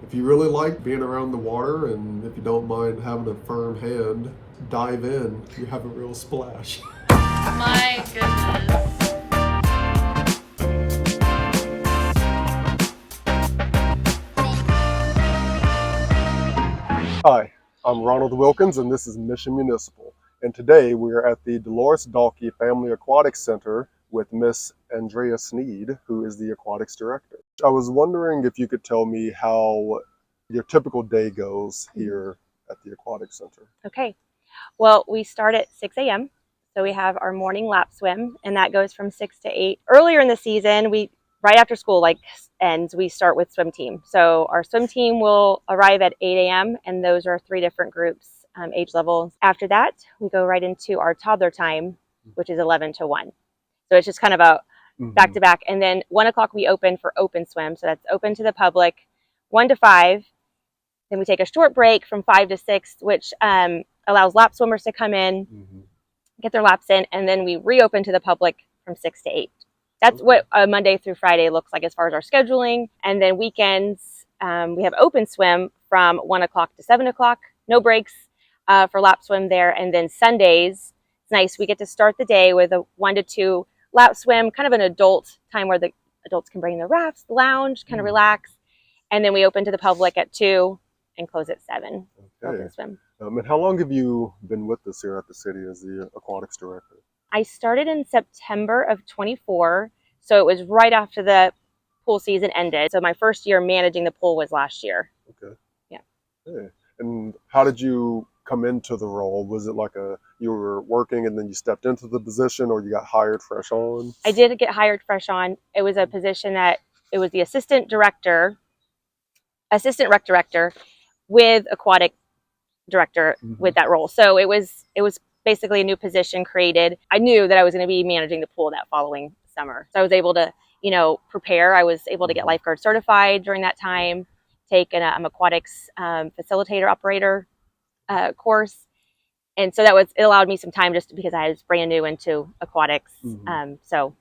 If you really like being around the water and if you don't mind having a firm hand, dive in. You have a real splash. My goodness. Hi, I'm Ronald Wilkins and this is Mission Municipal. And today we are at the Delores Dalke Family Aquatics Center with Miss Andrea Sneed, who is the aquatics director. I was wondering if you could tell me how your typical day goes here at the aquatics center. Okay. Well, we start at 6 a.m. So we have our morning lap swim, and that goes from 6 to 8. Earlier in the season, right after school ends, we start with swim team. So our swim team will arrive at 8 a.m., and those are 3 different groups, age levels. After that, we go right into our toddler time, which is 11 to 1. So it's just kind of a back to back. And then 1 o'clock we open for open swim. So that's open to the public, 1 to 5. Then we take a short break from 5 to 6, which allows lap swimmers to come in, get their laps in, and then we reopen to the public from 6 to 8. That's what a Monday through Friday looks like as far as our scheduling. And then weekends, we have open swim from 1 o'clock to 7 o'clock, no breaks for lap swim there. And then Sundays, it's nice. We get to start the day with a 1 to 2 lap swim, kind of an adult time where the adults can bring their rafts, lounge, kind of relax. And then we open to the public at 2 and close at 7. Okay. Open swim. And how long have you been with us here at the city as the aquatics director? I started in September of 24, so it was right after the pool season ended. So my first year managing the pool was last year. Okay. Yeah. Okay. And how did you come into the role? Was it like you were working and then you stepped into the position, or you got hired fresh on? I did get hired fresh on. It was a position that it was the assistant rec director with aquatic director with that role. So it was basically a new position created. I knew that I was going to be managing the pool that following summer. So I was able to, prepare. I was able to get lifeguard certified during that time, take an aquatics facilitator operator course. And so it allowed me some time just because I was brand new into aquatics. So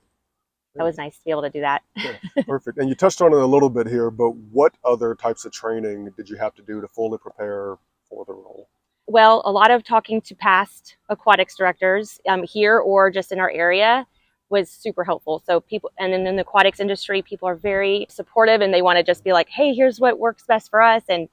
that was nice to be able to do that. Yeah, perfect. And you touched on it a little bit here, but what other types of training did you have to do to fully prepare for the role? Well, a lot of talking to past aquatics directors here or just in our area was super helpful. So people, and then in the aquatics industry, people are very supportive and they want to just be like, hey, here's what works best for us. And,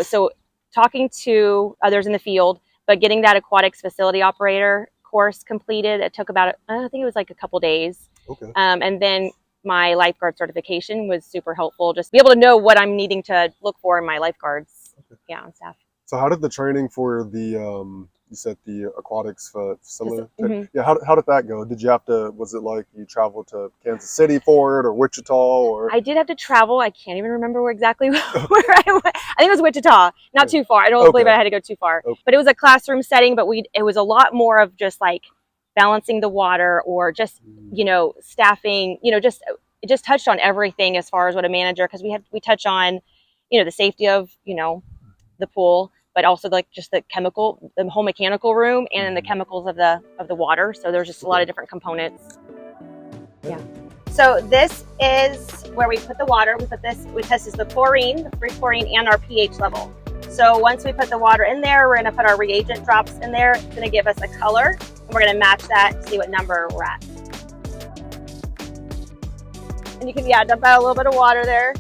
so talking to others in the field, but getting that aquatics facility operator course completed, it took about, I think it was like a couple days. Okay. And then my lifeguard certification was super helpful. Just be able to know what I'm needing to look for in my lifeguards, on staff. So how did the training for the, you said the aquatics facility, yeah, how did that go? Did you have to, was it like you traveled to Kansas City for it or Wichita or? I did have to travel. I can't even remember exactly where I went. I think it was Wichita, not too far. I don't believe I had to go too far, but it was a classroom setting, but it was a lot more of just like balancing the water or just, staffing, it just touched on everything as far as what a manager, because we touch on, the safety of, the pool, but also like just the whole mechanical room and the chemicals of the water. So there's just a lot of different components. Yeah. So this is where we put the water. We test the chlorine, the free chlorine, and our pH level. So once we put the water in there, we're going to put our reagent drops in there. It's going to give us a color, and we're going to match that to see what number we're at. And you can, dump out a little bit of water there.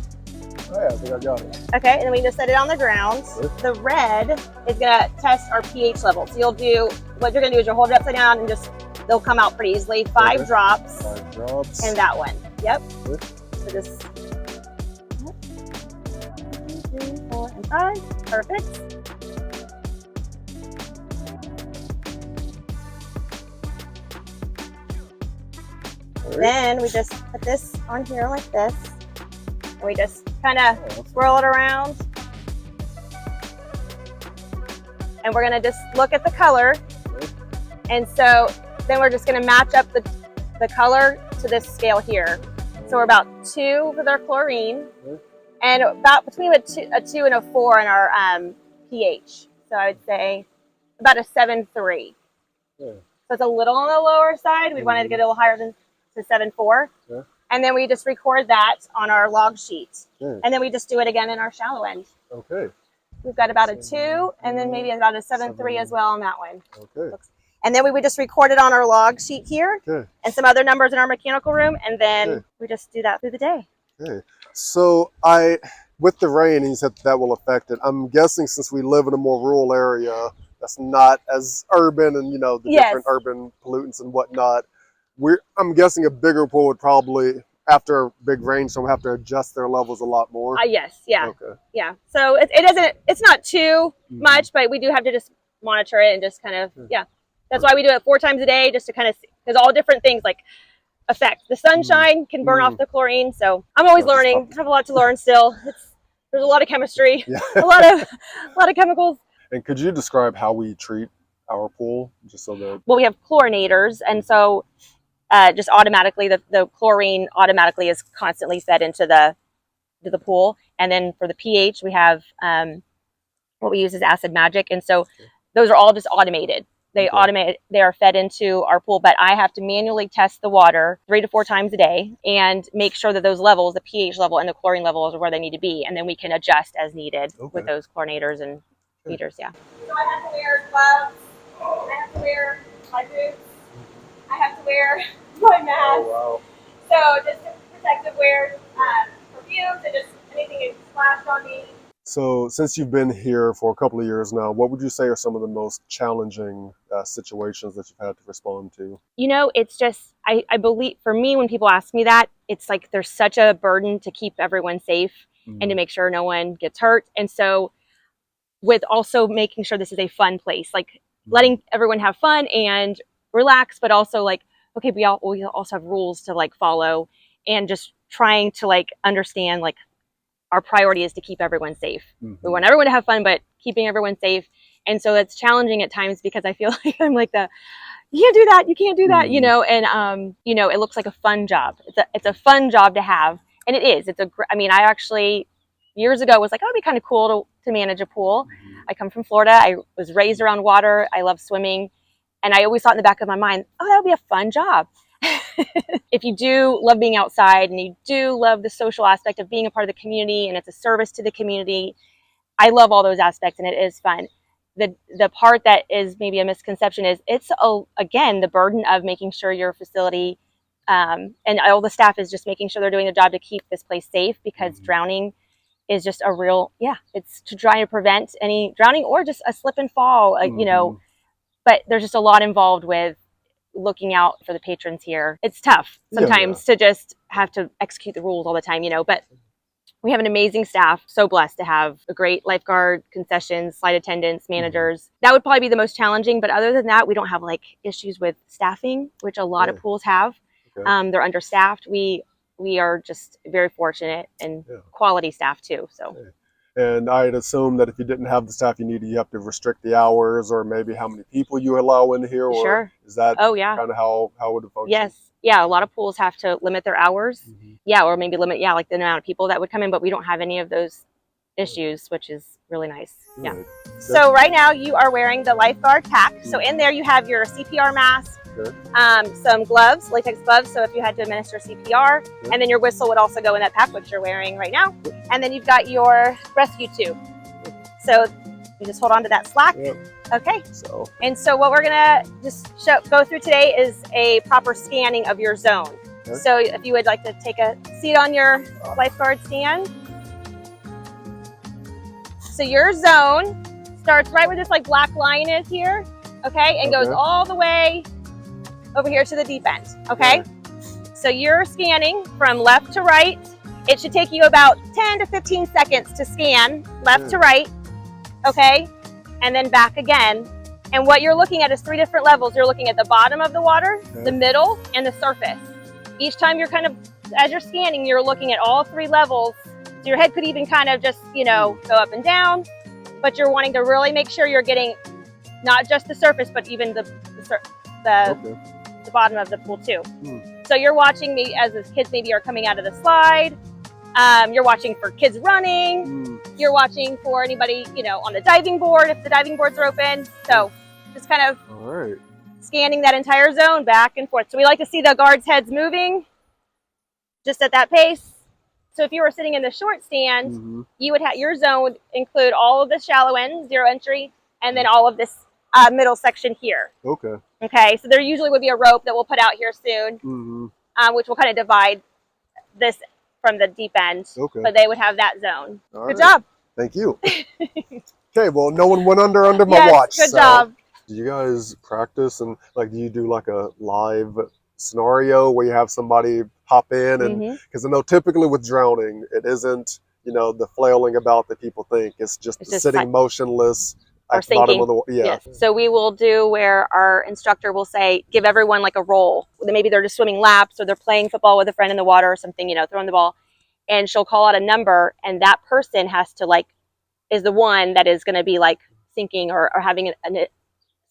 Oh yeah, I think I got it. Okay, and then we just set it on the ground. The red is going to test our pH level. So what you're going to do is you'll hold it upside down and they'll come out pretty easily. 5 drops. 5 drops. And that one. Yep. So just 1, 2, 3, 4, and 5. Perfect. Then we just put this on here like this. And we just kind of swirl it around. And we're going to just look at the color. And so then we're just going to match up the color to this scale here. So we're about 2 with our chlorine and about between a 2 and a 4 in our pH. So I would say about a 7.3. So it's a little on the lower side. We wanted to get a little higher than to 7.4. And then we just record that on our log sheet. Okay. And then we just do it again in our shallow end. Okay. We've got about a 2 and then maybe about a 7.3 as well on that one. Okay. And then we would just record it on our log sheet here Okay. and some other numbers in our mechanical room. And then we just do that through the day. Okay. So with the rain, and you said that will affect it. I'm guessing since we live in a more rural area, that's not as urban and, the different urban pollutants and whatnot. I'm guessing a bigger pool would probably, after a big rainstorm, have to adjust their levels a lot more. Yes. Yeah. Okay. Yeah. So it's not too much, but we do have to just monitor it and just kind of, That's why we do it 4 times a day, just to kind of, because all different things like affect. The sunshine can burn off the chlorine. So I'm always learning. I have a lot to learn still. There's a lot of chemistry, a lot of chemicals. And could you describe how we treat our pool, just so that? Well, we have chlorinators, and so just automatically the chlorine automatically is constantly fed into the pool. And then for the pH, we have what we use is Acid Magic, and so those are all just automated. They are fed into our pool, but I have to manually test the water 3 to 4 times a day and make sure that those levels, the pH level and the chlorine levels, are where they need to be, and then we can adjust as needed with those chlorinators and meters. Yeah. So I have to wear gloves. I have to wear my boots. I have to wear my mask. Oh, wow. So just protective wear, perfumes, and just anything that splashed on me. So since you've been here for a couple of years now, what would you say are some of the most challenging situations that you've had to respond to? It's just, I believe, for me, when people ask me that, it's like there's such a burden to keep everyone safe and to make sure no one gets hurt. And so with also making sure this is a fun place, like letting everyone have fun and relax, but also like, okay, we also have rules to like follow, and just trying to like understand like our priority is to keep everyone safe. We want everyone to have fun, but keeping everyone safe. And so it's challenging at times because I feel like I'm like you can't do that, you can't do that, and it looks like a fun job. It's a fun job to have, and it is. I actually years ago was like, oh, it'd be kind of cool to manage a pool. I come from Florida. I was raised around water. I love swimming, and I always thought in the back of my mind, oh, that would be a fun job. If you do love being outside and you do love the social aspect of being a part of the community and it's a service to the community, I love all those aspects and it is fun. The part that is maybe a misconception is again, the burden of making sure your facility and all the staff is just making sure they're doing their job to keep this place safe, because drowning is just it's to try to prevent any drowning or just a slip and fall, but there's just a lot involved with looking out for the patrons here. It's tough sometimes to just have to execute the rules all the time, but we have an amazing staff. So blessed to have a great lifeguard, concessions, flight attendants, managers. That would probably be the most challenging. But other than that, we don't have like issues with staffing, which a lot of pools have. They're understaffed. We are just very fortunate, and quality staff too. So. And I'd assume that if you didn't have the staff you needed, you have to restrict the hours or maybe how many people you allow in here. Or is that kind of how it would function? Yes. Yeah. A lot of pools have to limit their hours. Yeah. Or maybe limit, like the amount of people that would come in, but we don't have any of those issues, which is really nice. Yeah. So right now you are wearing the lifeguard pack. So in there you have your CPR mask, some gloves, latex gloves, so if you had to administer CPR, and then your whistle would also go in that pack, which you're wearing right now. And then you've got your rescue tube. So you just hold on to that slack. Okay. So what we're gonna just go through today is a proper scanning of your zone. So if you would like to take a seat on your lifeguard stand. So your zone starts right where this like black line is here, okay, and goes all the way over here to the deep end, okay? So you're scanning from left to right. It should take you about 10 to 15 seconds to scan left to right, okay? And then back again. And what you're looking at is 3 different levels. You're looking at the bottom of the water, the middle, and the surface. Each time you're as you're scanning, you're looking at all 3 levels. So your head could even kind of just, go up and down, but you're wanting to really make sure you're getting not just the surface, but even the bottom of the pool too. So you're watching me as the kids maybe are coming out of the slide. You're watching for kids running. You're watching for anybody, on the diving board, if the diving boards are open. So just kind of scanning that entire zone back and forth. So we like to see the guards' heads moving just at that pace. So if you were sitting in the short stand, you would have your zone would include all of the shallow end, 0 entry, and then all of this middle section here. Okay. Okay, so there usually would be a rope that we'll put out here soon, which will kind of divide this from the deep end. Okay. But they would have that zone. All Good right. job. Thank you. Okay, well, no one went under my Yes, watch. good so. job. Do you guys practice and like do you do like a live scenario where you have somebody hop in and because I know typically with drowning it isn't the flailing about that people think, it's just sitting motionless or at the bottom sinking. of the Yes. So we will do where our instructor will say, give everyone like a role. Maybe they're just swimming laps or they're playing football with a friend in the water or something, throwing the ball, and she'll call out a number, and that person has to is the one that is going to be sinking or having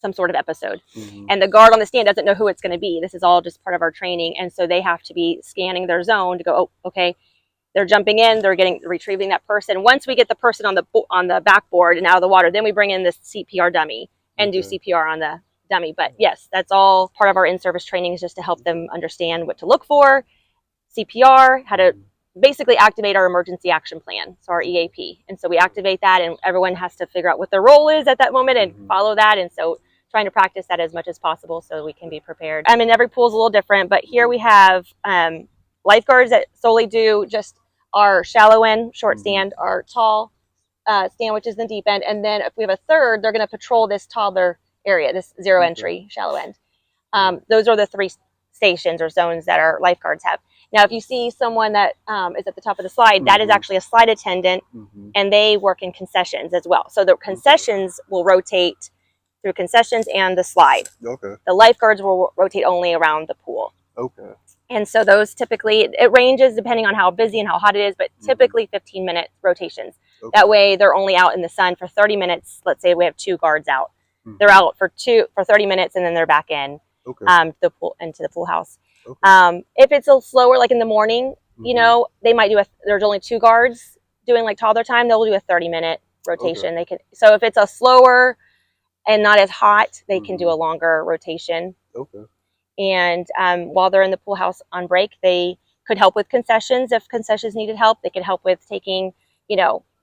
some sort of episode. And the guard on the stand doesn't know who it's going to be. This is all just part of our training. And so they have to be scanning their zone to go, oh, okay, they're jumping in, they're retrieving that person. Once we get the person on the backboard and out of the water, then we bring in this CPR dummy and do CPR on the dummy. But yes, that's all part of our in-service training, is just to help them understand what to look for, CPR, how to basically activate our emergency action plan, so our EAP. And so we activate that, and everyone has to figure out what their role is at that moment and follow that. And so trying to practice that as much as possible so we can be prepared. I mean, every pool is a little different, but here we have lifeguards that solely do just our shallow end, short stand, our tall stand, which is the deep end. And then if we have a third, they're going to patrol this taller area, this 0 entry, shallow end. Those are the 3 stations or zones that our lifeguards have. Now, if you see someone that is at the top of the slide, that is actually a slide attendant, and they work in concessions as well. So the concessions will rotate through concessions and the slide. Okay. The lifeguards will rotate only around the pool. Okay. And so those typically, it ranges depending on how busy and how hot it is, but typically 15-minute rotations. Okay. That way they're only out in the sun for 30 minutes. Let's say we have 2 guards out. They're out for 30 minutes and then they're back in the pool, into the pool house. Okay. If it's a slower, like in the morning, they might do there's only 2 guards doing toddler time, they'll do a 30-minute rotation. They can, so if it's a slower and not as hot, they can do a longer rotation. Okay. And while they're in the pool house on break, they could help with concessions. If concessions needed help, they could help with taking,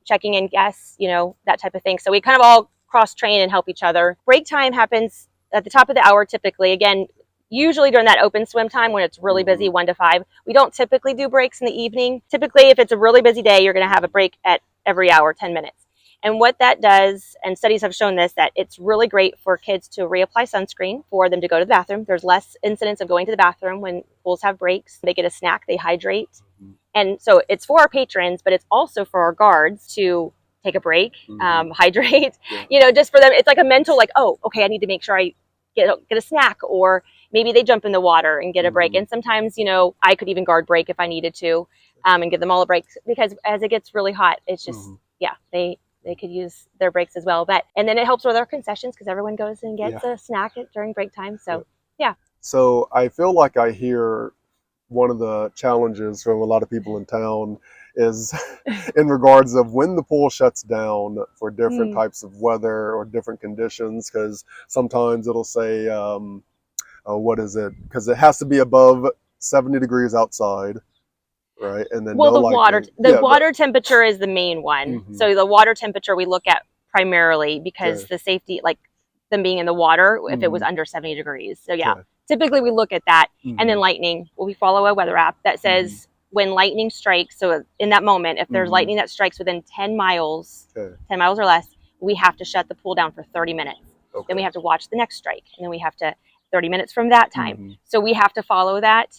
checking in guests, that type of thing. So we kind of all cross-train and help each other. Break time happens at the top of the hour typically. Again, usually during that open swim time when it's really busy, 1 to 5. We don't typically do breaks in the evening. Typically, if it's a really busy day, you're going to have a break at every hour, 10 minutes. And what that does, and studies have shown this, that it's really great for kids to reapply sunscreen, for them to go to the bathroom. There's less incidence of going to the bathroom when pools have breaks. They get a snack, they hydrate. And so it's for our patrons, but it's also for our guards to take a break, hydrate, just for them. It's like a mental, oh, okay, I need to make sure I get a snack, or maybe they jump in the water and get a break. And sometimes, I could even guard break if I needed to, and give them all a break, because as it gets really hot, it's just, they could use their breaks as well. And then it helps with our concessions because everyone goes and gets a snack during break time. So, So I feel like I hear one of the challenges from a lot of people in town is in regards of when the pool shuts down for different types of weather or different conditions, because sometimes it'll say, what is it? Because it has to be above 70 degrees outside. Right. And then the water temperature is the main one. So the water temperature we look at primarily because the safety, them being in the water, if it was under 70 degrees. So typically we look at that. And then lightning. Well, we follow a weather app that says when lightning strikes. So in that moment, if there's lightning that strikes within 10 miles, 10 miles or less, we have to shut the pool down for 30 minutes. Then we have to watch the next strike, and then we have to 30 minutes from that time. So we have to follow that.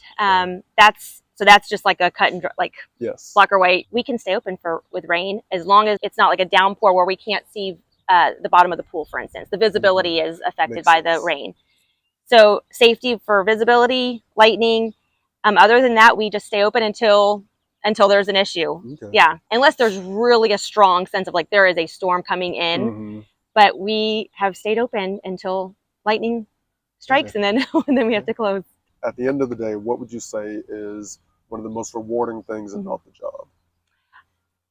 That's just like a cut and black or white. We can stay open with rain as long as it's not like a downpour where we can't see the bottom of the pool, for instance. The visibility is affected by the rain. So safety for visibility, lightning. Other than that, we just stay open until there's an issue. Yeah, unless there's really a strong sense of there is a storm coming in. But we have stayed open until lightning strikes, and then we have to close. At the end of the day, what would you say is one of the most rewarding things about the job?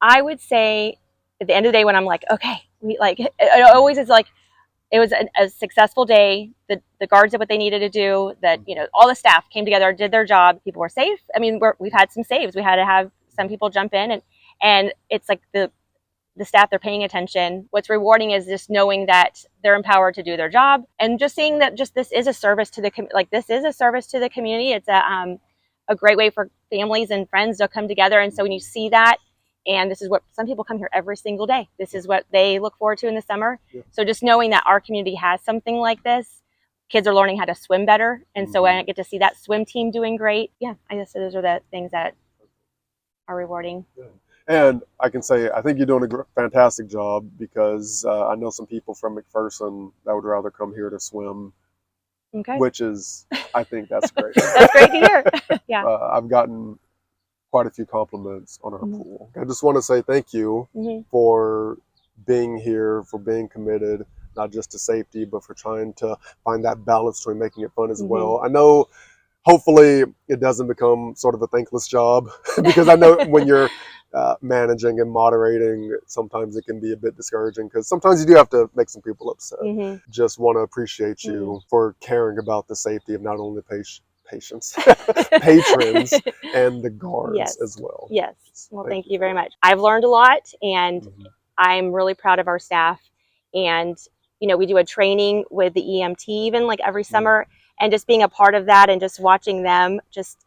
I would say at the end of the day when I'm okay, it always is it was a successful day. The guards did what they needed to do. That, you know, all the staff came together, did their job. People were safe. I mean, we've had some saves. We had to have some people jump in, and it's like the staff, they're paying attention. What's rewarding is just knowing that they're empowered to do their job, and just seeing that just this is a service to the this is a service to the community. It's a great way for families and friends to come together. And so when you see that, and this is what some people come here every single day, this is what they look forward to in the summer. Yeah. So just knowing that our community has something like this, kids are learning how to swim better. And so when I get to see that swim team doing great, yeah, I guess those are the things that are rewarding. Yeah. And I can say, I think you're doing a fantastic job, because I know some people from McPherson that would rather come here to swim, which is, I think that's great. That's great to hear. Yeah. I've gotten quite a few compliments on our pool. I just want to say thank you for being here, for being committed, not just to safety, but for trying to find that balance between making it fun as well. I know, hopefully, it doesn't become sort of a thankless job, because I know when you're managing and moderating, sometimes it can be a bit discouraging, because sometimes you do have to make some people upset. Just want to appreciate you for caring about the safety of not only patients, patrons, and the guards as well. Yes. Well, thank you very much. I've learned a lot, and I'm really proud of our staff. And, you know, we do a training with the EMT even like every summer, and just being a part of that and just watching them just,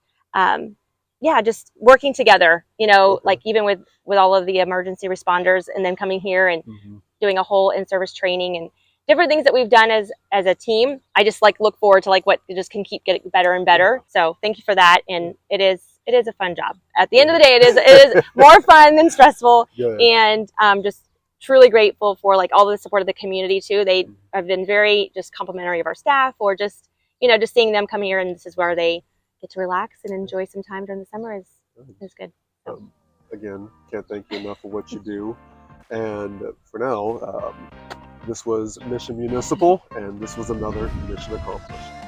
just working together, you know, like even with all of the emergency responders, and then coming here and doing a whole in-service training and different things that we've done as a team. I just like look forward to like what just can keep getting better and better. So thank you for that. And it is a fun job. At the end of the day, it is more fun than stressful. And just truly grateful for like all the support of the community too. They have been very just complimentary of our staff, or just, you know, just seeing them come here, and this is where they get to relax and enjoy some time during the summer is good. So. Again, can't thank you enough for what you do. And for now, this was Mission Municipal, and this was another mission accomplished.